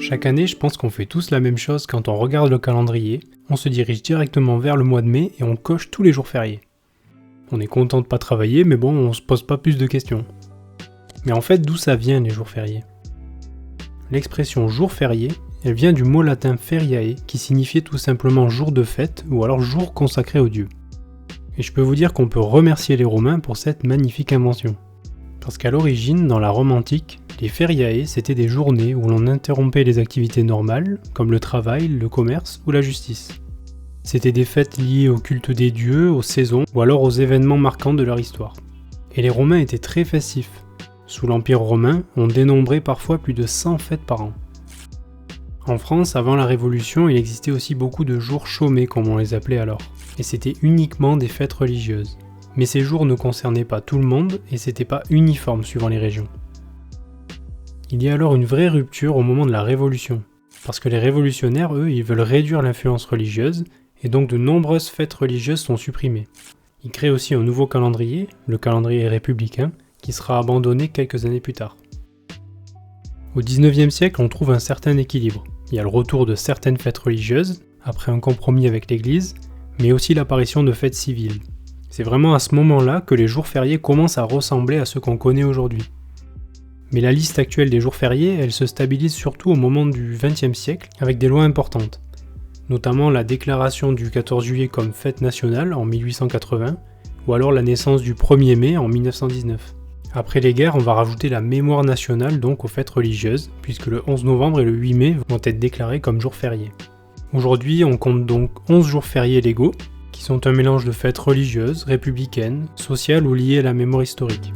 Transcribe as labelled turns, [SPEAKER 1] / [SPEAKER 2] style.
[SPEAKER 1] Chaque année, je pense qu'on fait tous la même chose quand on regarde le calendrier, on se dirige directement vers le mois de mai et on coche tous les jours fériés. On est content de pas travailler, mais bon, on se pose pas plus de questions. Mais en fait, d'où ça vient les jours fériés ? L'expression jour férié, elle vient du mot latin feriae qui signifiait tout simplement jour de fête ou alors jour consacré aux dieux. Et je peux vous dire qu'on peut remercier les Romains pour cette magnifique invention. Parce qu'à l'origine, dans la Rome antique, les feriae c'était des journées où l'on interrompait les activités normales, comme le travail, le commerce ou la justice. C'était des fêtes liées au culte des dieux, aux saisons ou alors aux événements marquants de leur histoire. Et les Romains étaient très festifs. Sous l'Empire romain, on dénombrait parfois plus de 100 fêtes par an. En France, avant la Révolution, il existait aussi beaucoup de jours chômés, comme on les appelait alors. Et c'était uniquement des fêtes religieuses. Mais ces jours ne concernaient pas tout le monde et c'était pas uniforme suivant les régions. Il y a alors une vraie rupture au moment de la Révolution. Parce que les révolutionnaires, eux, ils veulent réduire l'influence religieuse et donc de nombreuses fêtes religieuses sont supprimées. Ils créent aussi un nouveau calendrier, le calendrier républicain, qui sera abandonné quelques années plus tard. Au XIXe siècle, on trouve un certain équilibre. Il y a le retour de certaines fêtes religieuses, après un compromis avec l'Église, mais aussi l'apparition de fêtes civiles. C'est vraiment à ce moment-là que les jours fériés commencent à ressembler à ceux qu'on connaît aujourd'hui. Mais la liste actuelle des jours fériés, elle se stabilise surtout au moment du XXe siècle, avec des lois importantes. Notamment la déclaration du 14 juillet comme fête nationale en 1880, ou alors la naissance du 1er mai en 1919. Après les guerres, on va rajouter la mémoire nationale donc aux fêtes religieuses, puisque le 11 novembre et le 8 mai vont être déclarés comme jours fériés. Aujourd'hui, on compte donc 11 jours fériés légaux, qui sont un mélange de fêtes religieuses, républicaines, sociales ou liées à la mémoire historique.